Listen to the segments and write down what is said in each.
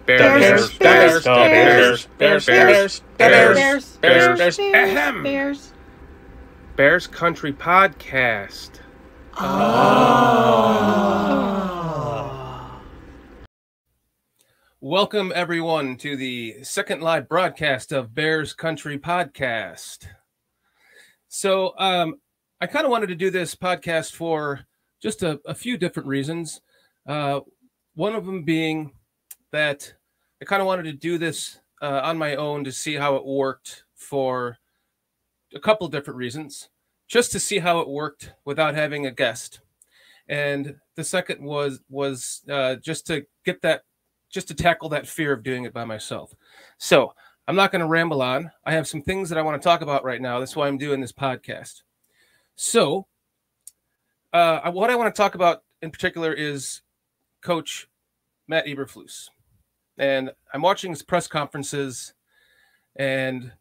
Bears, Bears, Bears, Bears, Bears, Bears, Bears, ahem. Bears Country Podcast. Welcome, everyone, to the second live broadcast of Bears Country Podcast. So, I kind of wanted to do this podcast for just a few different reasons. One of them being that I kind of wanted to do this on my own to see how it worked for a couple different reasons, just to see how it worked without having a guest. And the second was just to get that, just to tackle that fear of doing it by myself. So I'm not going to ramble on. I have some things that I want to talk about right now. That's why I'm doing this podcast. So what I want to talk about in particular is Coach Matt Eberflus. And I'm watching his press conferences, and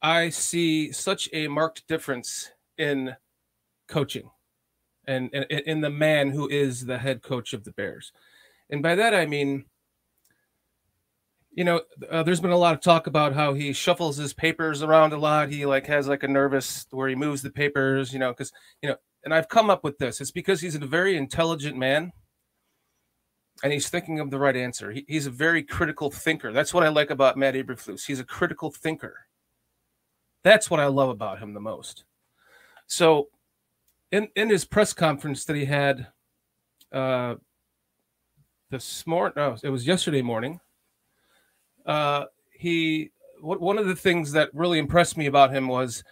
I see such a marked difference in coaching and in the man who is the head coach of the Bears. And by that, I mean, there's been a lot of talk about how he shuffles his papers around a lot. He has a nervous where he moves the papers, because, and I've come up with this. It's because he's a very intelligent man. And he's thinking of the right answer. He's a very critical thinker. That's what I like about Matt Eberflus. He's a critical thinker. That's what I love about him the most. So in his press conference that he had it was yesterday morning, one of the things that really impressed me about him was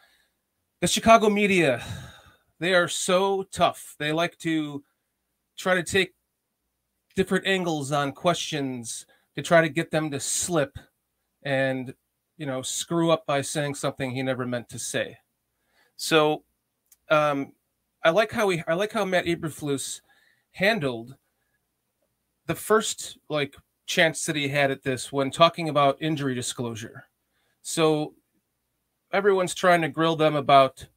the Chicago media. They are so tough. They like to try to take different angles on questions to try to get them to slip and, screw up by saying something he never meant to say. So I like how Matt Eberflus handled the first chance that he had at this when talking about injury disclosure. So everyone's trying to grill them about,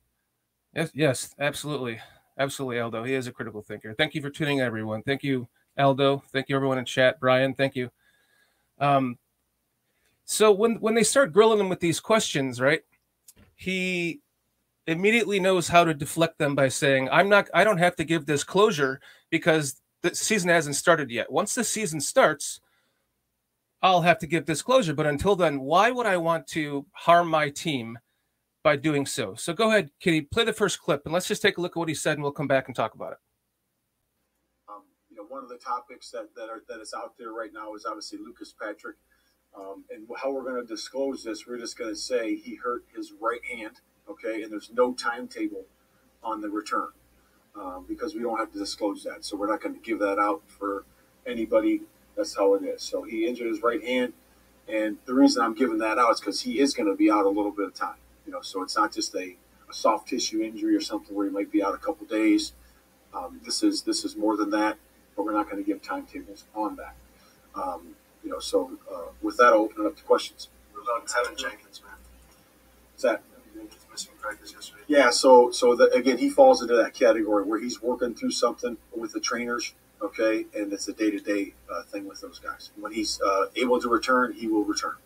yes, absolutely, Aldo. He is a critical thinker. Thank you for tuning in, everyone. Thank you, Aldo. Thank you, everyone in chat. Brian, thank you. So when they start grilling him with these questions, right, he immediately knows how to deflect them by saying, I don't have to give this closure because the season hasn't started yet. Once the season starts, I'll have to give disclosure. But until then, why would I want to harm my team by doing so? So go ahead, Kitty, play the first clip, and let's just take a look at what he said, and we'll come back and talk about it. One of the topics that is out there right now is obviously Lucas Patrick. And how we're going to disclose this, we're just going to say he hurt his right hand, okay, and there's no timetable on the return because we don't have to disclose that. So we're not going to give that out for anybody. That's how it is. So he injured his right hand, and the reason I'm giving that out is because he is going to be out a little bit of time. So it's not just a soft tissue injury or something where he might be out a couple days. This is more than that. But we're not going to give timetables on that. With that, I'll open it up to questions. We're on Tevin Jenkins, man. What's that? He's missing practice yesterday. Yeah, so again, he falls into that category where he's working through something with the trainers, okay, and it's a day-to-day thing with those guys. When he's able to return, he will return.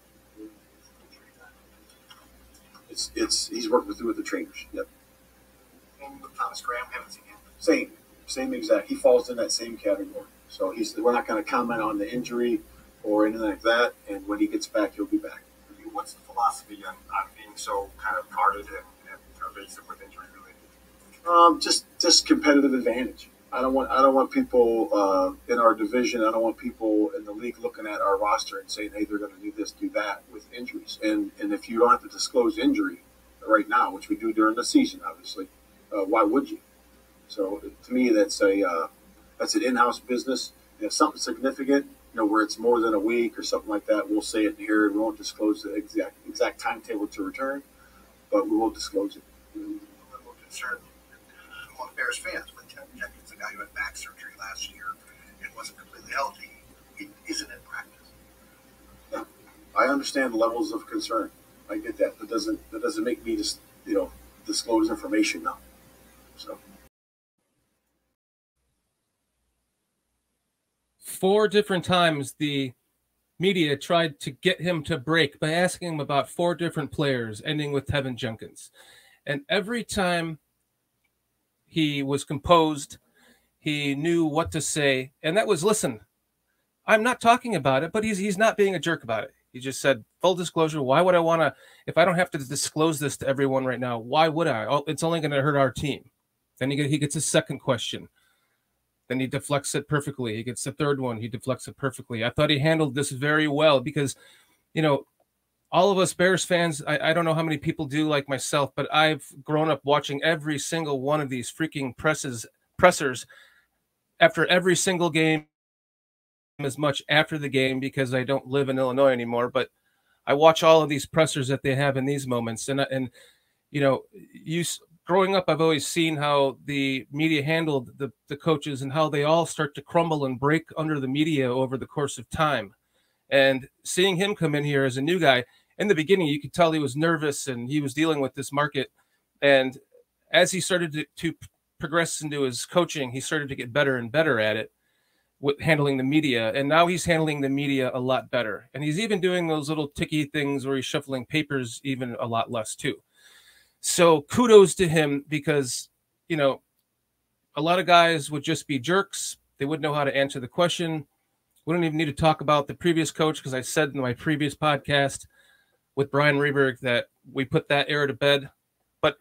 He's working through with the trainers. Yep. And with Thomas Graham, haven't seen him. Same exact. He falls in that same category. So we're not going to comment on the injury or anything like that. And when he gets back, he'll be back. What's the philosophy on being so kind of guarded and pervasive with injury related? Just competitive advantage. I don't want people in our division. I don't want people in the league looking at our roster and saying, hey, they're going to do this, do that with injuries. And if you don't have to disclose injury right now, which we do during the season, obviously, why would you? So to me, that's an in-house business. If something significant, where it's more than a week or something like that, we'll say it here, and we won't disclose the exact timetable to return, but we will disclose it. I'm a little concerned among Bears fans with Tevin Jenkins, the guy who had back surgery last year and wasn't completely healthy. He isn't in practice. Yeah, I understand the levels of concern. I get that. That doesn't make me just disclose information now. So. 4 different times the media tried to get him to break by asking him about 4 different players, ending with Tevin Jenkins. And every time he was composed, he knew what to say. And that was, listen, I'm not talking about it, but he's not being a jerk about it. He just said, full disclosure, why would I want to, if I don't have to disclose this to everyone right now, why would I? Oh, it's only going to hurt our team. Then he gets a second question. Then he deflects it perfectly. He gets the third one. He deflects it perfectly. I thought he handled this very well because, you know, all of us Bears fans, I don't know how many people do like myself, but I've grown up watching every single one of these freaking pressers after every single game, as much after the game because I don't live in Illinois anymore, but I watch all of these pressers that they have in these moments. And you know, growing up, I've always seen how the media handled the coaches and how they all start to crumble and break under the media over the course of time. And seeing him come in here as a new guy, in the beginning, you could tell he was nervous and he was dealing with this market. And as he started to progress into his coaching, he started to get better and better at it with handling the media. And now he's handling the media a lot better. And he's even doing those little ticky things where he's shuffling papers even a lot less too. So kudos to him because, you know, a lot of guys would just be jerks. They wouldn't know how to answer the question. We don't even need to talk about the previous coach because I said in my previous podcast with Brian Reberg that we put that era to bed. But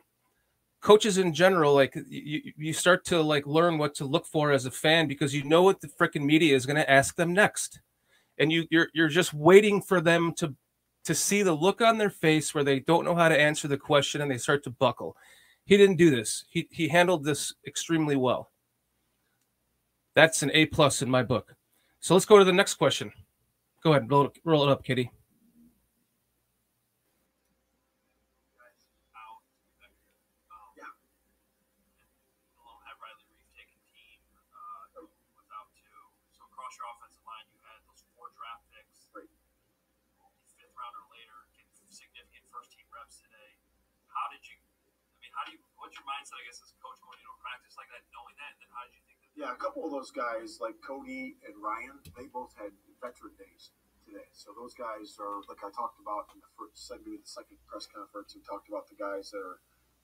coaches in general, like you start to like learn what to look for as a fan because you know what the freaking media is going to ask them next. And you're just waiting for them to see the look on their face where they don't know how to answer the question and they start to buckle. He didn't do this. He handled this extremely well. That's an A+ in my book. So let's go to the next question. Go ahead, roll it up, Kitty. What's your mindset, I guess, as a coach going into a practice like that, knowing that, and then how did you think that? Yeah, a couple of those guys, like Cody and Ryan, they both had veteran days today. So those guys are, like I talked about in the second press conference, we talked about the guys that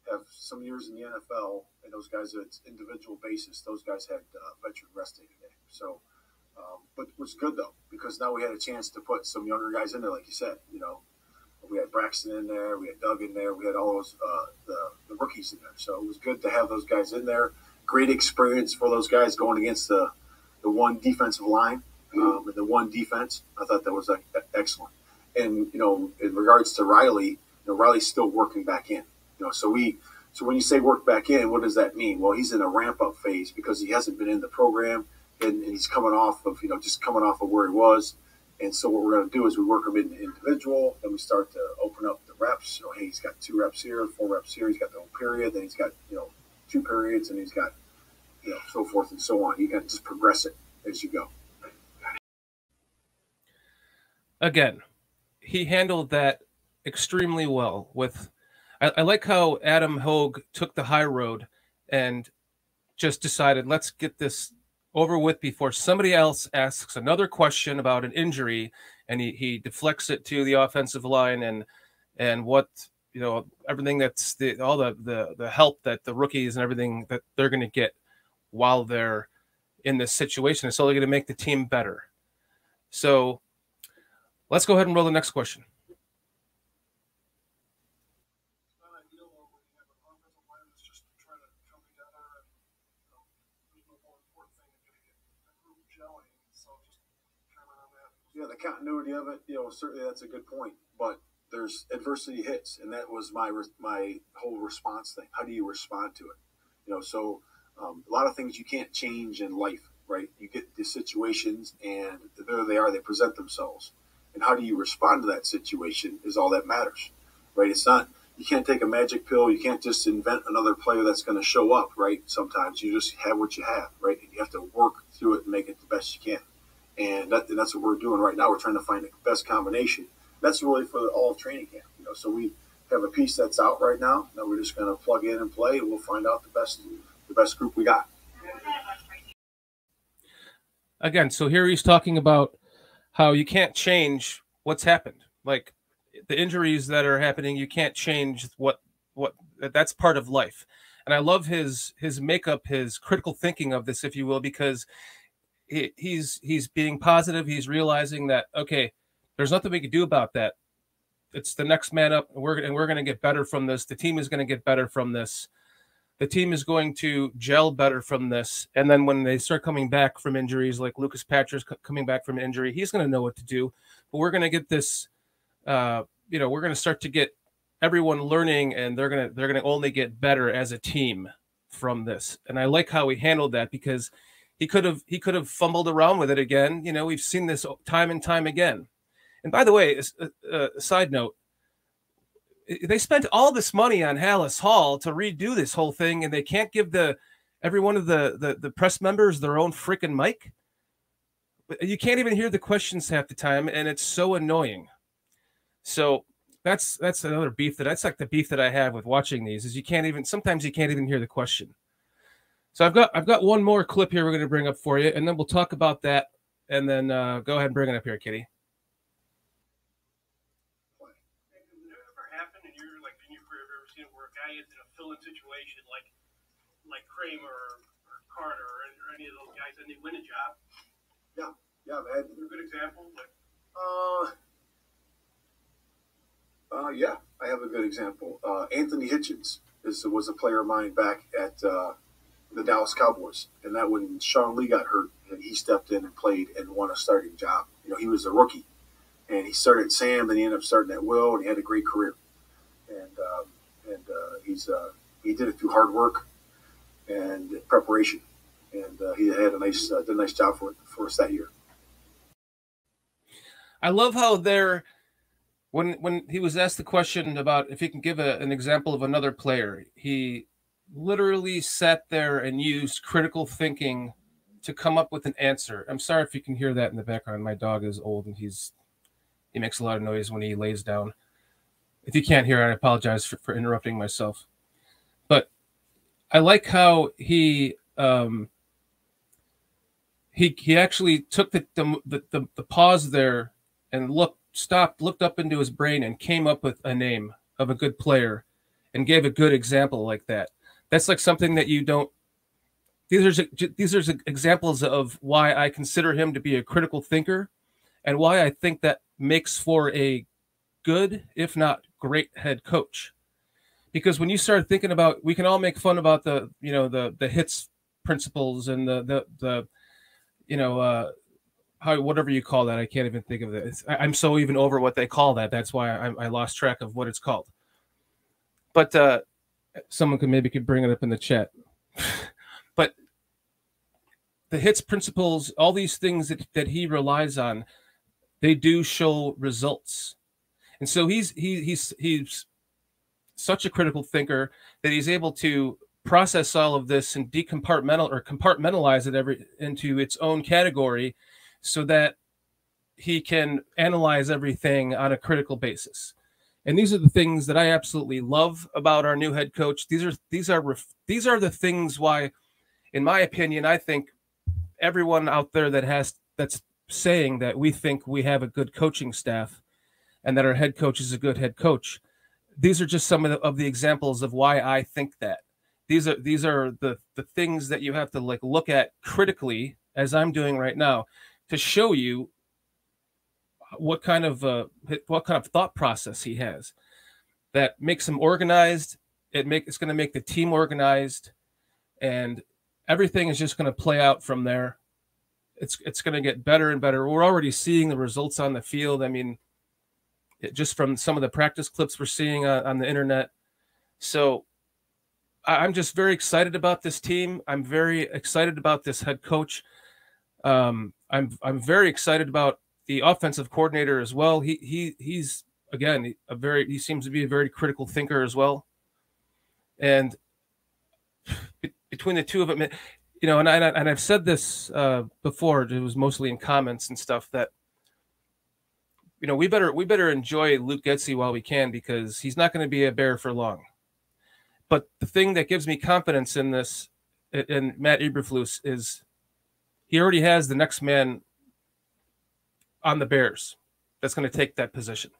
have some years in the NFL, and those guys that it's individual basis. Those guys had veteran rest day today. So, but it was good though because now we had a chance to put some younger guys in there, like you said. You know, we had Braxton in there, we had Doug in there, we had all those the rookies in there. So it was good to have those guys in there. Great experience for those guys going against the one defensive line and the one defense. I thought that was excellent. And you know, in regards to Riley, you know, Riley's still working back in. You know, so when you say work back in, what does that mean? Well, he's in a ramp up phase because he hasn't been in the program and he's coming off of where he was. And so what we're going to do is we work him in the individual, then we start to open up the reps. You know, hey, he's got 2 reps here, 4 reps here. He's got the whole period. Then he's got, you know, 2 periods, and he's got, you know, so forth and so on. You got to just progress it as you go. Again, he handled that extremely well. I like how Adam Hogue took the high road and just decided, let's get this over with before somebody else asks another question about an injury, and he deflects it to the offensive line and what, you know, everything that's all the help that the rookies and everything that they're going to get while they're in this situation is only going to make the team better. So let's go ahead and roll the next question. Yeah, the continuity of it, you know, certainly that's a good point. But there's adversity hits, and that was my whole response thing. How do you respond to it? You know, so a lot of things you can't change in life, right? You get the situations, and there they are. They present themselves, and how do you respond to that situation is all that matters, right? It's not, you can't take a magic pill. You can't just invent another player that's going to show up, right? Sometimes you just have what you have, right? And you have to work through it and make it the best you can. And that's what we're doing right now. We're trying to find the best combination. That's really for all of training camp. You know, so we have a piece that's out right now. Now we're just going to plug in and play, and we'll find out the best group we got. Again, so here he's talking about how you can't change what's happened. Like the injuries that are happening, you can't change what that's part of life. And I love his makeup, his critical thinking of this, if you will, because he's being positive. He's realizing that, okay, there's nothing we can do about that. It's the next man up, and we're going to get better from this. The team is going to get better from this. The team is going to gel better from this. And then when they start coming back from injuries, like Lucas Patrick's coming back from injury, he's going to know what to do. But we're going to get this, we're going to start to get everyone learning, and they're going to only get better as a team from this. And I like how he handled that, because he could have fumbled around with it again. We've seen this time and time again. And by the way, a side note, they spent all this money on Hallis Hall to redo this whole thing, and they can't give every one of the press members their own freaking mic. You can't even hear the questions half the time, and it's so annoying. So that's another beef that's like the beef that I have with watching these, is sometimes you can't even hear the question. So I've got one more clip here we're going to bring up for you, and then we'll talk about that, and then go ahead and bring it up here, Kitty. Is in a fill-in situation like Kramer or Carter or any of those guys, and they win a job? Yeah, man. A good example. Yeah, I have a good example. Anthony Hitchens was a player of mine back at the Dallas Cowboys, and that when Sean Lee got hurt, and he stepped in and played and won a starting job. He was a rookie, and he started at Sam, then he ended up starting at Will, and he had a great career. He did it through hard work and preparation, and he had a nice job for us that year. I love how when he was asked the question about if he can give an example of another player, he literally sat there and used critical thinking to come up with an answer. I'm sorry if you can hear that in the background. My dog is old, and he makes a lot of noise when he lays down. If you can't hear it, I apologize for interrupting myself. But I like how he actually took the pause there and looked up into his brain and came up with a name of a good player and gave a good example like that. That's like something that you don't. These are examples of why I consider him to be a critical thinker, and why I think that makes for a good, if not great, head coach. Because when you start thinking about, we can all make fun about the hits principles and the how, whatever you call that. I can't even think of it. I'm so even over what they call that. That's why I lost track of what it's called. But someone could bring it up in the chat. But the hits principles, all these things that he relies on, they do show results. And so he's such a critical thinker that he's able to process all of this and compartmentalize it into its own category, so that he can analyze everything on a critical basis. And these are the things that I absolutely love about our new head coach. These are the things why, in my opinion, I think everyone out there that's saying that we think we have a good coaching staff and that our head coach is a good head coach, these are just some of the examples of why I think that. These are the things that you have to look at critically, as I'm doing right now, to show you what kind of thought process he has that makes him organized. It's going to make the team organized, and everything is just going to play out from there. It's going to get better and better. We're already seeing the results on the field. I mean, just from some of the practice clips we're seeing on the internet. So I'm just very excited about this team. I'm very excited about this head coach. I'm very excited about the offensive coordinator as well. He's again he seems to be a very critical thinker as well. And between the two of them, and I've said this before. It was mostly in comments and stuff that we better enjoy Luke Getsy while we can, because he's not going to be a Bear for long. But the thing that gives me confidence in this, in Matt Eberflus, is he already has the next man on the Bears that's going to take that position.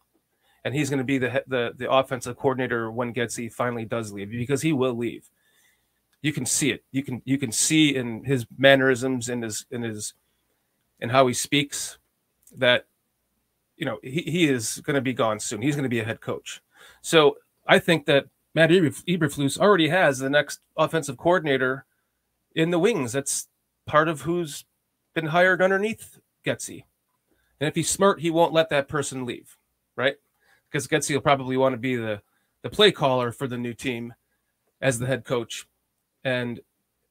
And he's going to be the offensive coordinator when Getsy finally does leave, because he will leave. You can see it. You can see in his mannerisms, in how he speaks, that he is going to be gone soon. He's going to be a head coach. So I think that Matt Eberflus already has the next offensive coordinator in the wings. That's part of who's been hired underneath Getsy. And if he's smart, he won't let that person leave, right? Because Getsy will probably want to be the play caller for the new team as the head coach. And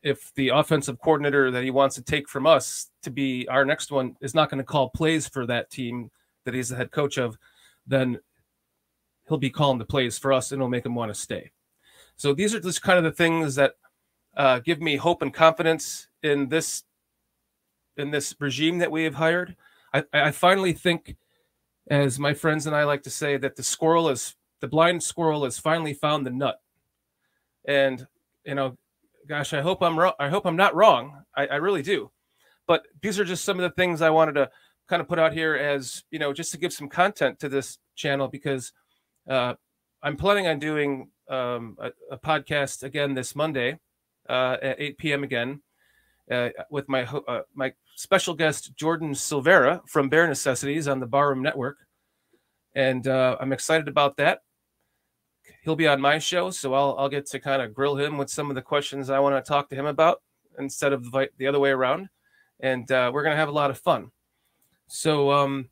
if the offensive coordinator that he wants to take from us to be our next one is not going to call plays for that team that he's the head coach of, then he'll be calling the plays for us, and it'll make him want to stay. So these are just kind of the things that give me hope and confidence in this regime that we have hired. I finally think, as my friends and I like to say, that the blind squirrel has finally found the nut. And gosh, I hope I'm wrong. I hope I'm not wrong. I really do. But these are just some of the things I wanted to kind of put out here as, just to give some content to this channel, because I'm planning on doing a podcast again this Monday at 8 p.m. again with my special guest, Jordan Silvera from Bear Necessities on the Barroom Network. And I'm excited about that. He'll be on my show, so I'll get to kind of grill him with some of the questions I want to talk to him about instead of the other way around. And we're going to have a lot of fun. So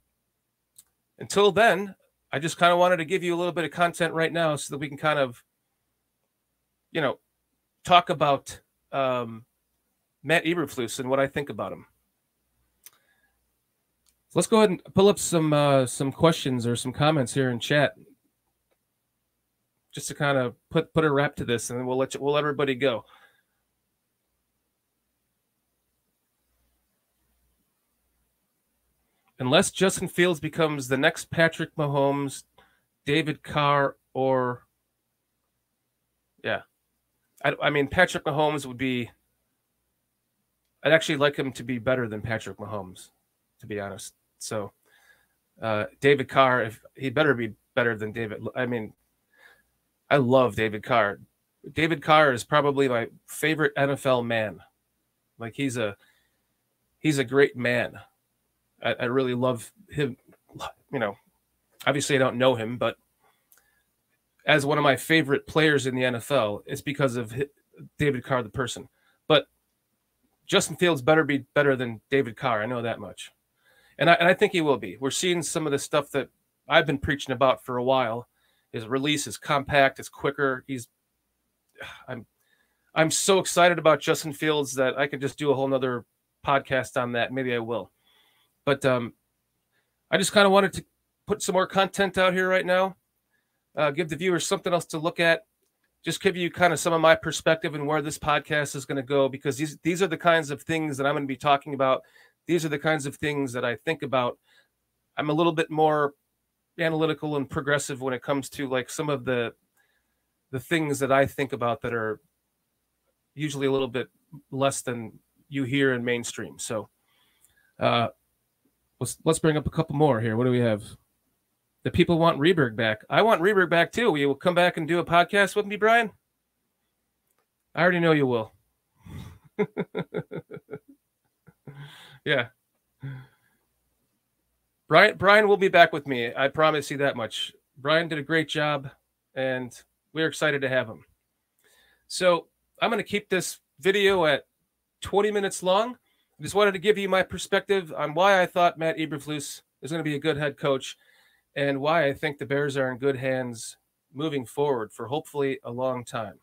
until then, I just kind of wanted to give you a little bit of content right now so that we can kind of, talk about Matt Eberflus and what I think about him. So let's go ahead and pull up some questions or some comments here in chat, just to kind of put a wrap to this, and then we'll let everybody go. Unless Justin Fields becomes the next Patrick Mahomes, David Carr, or I mean, Patrick Mahomes would be. I'd actually like him to be better than Patrick Mahomes, to be honest. So David Carr, if he better be better than David. I mean, I love David Carr. David Carr is probably my favorite NFL man. Like, he's a great man. I really love him. Obviously I don't know him, but as one of my favorite players in the NFL, it's because of David Carr, the person. But Justin Fields better be better than David Carr. I know that much. And I think he will be. We're seeing some of the stuff that I've been preaching about for a while. His release is compact, it's quicker. I'm so excited about Justin Fields that I could just do a whole nother podcast on that. Maybe I will. But I just kind of wanted to put some more content out here right now. Give the viewers something else to look at. Just give you kind of some of my perspective and where this podcast is going to go, because these are the kinds of things that I'm going to be talking about. These are the kinds of things that I think about. I'm a little bit more analytical and progressive when it comes to like some of the things that I think about that are usually a little bit less than you hear in mainstream. So let's bring up a couple more here. What do we have? The people want Reberg back. I want Reberg back too. Will you come back and do a podcast with me, Brian? I already know you will. Yeah. Brian will be back with me. I promise you that much. Brian did a great job, and we're excited to have him. So I'm going to keep this video at 20 minutes long. I just wanted to give you my perspective on why I thought Matt Eberflus is going to be a good head coach, and why I think the Bears are in good hands moving forward for hopefully a long time.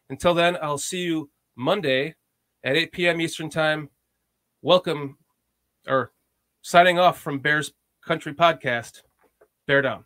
Until then, I'll see you Monday at 8 p.m. Eastern Time. Welcome, or signing off from Bears Country Podcast. Bear down.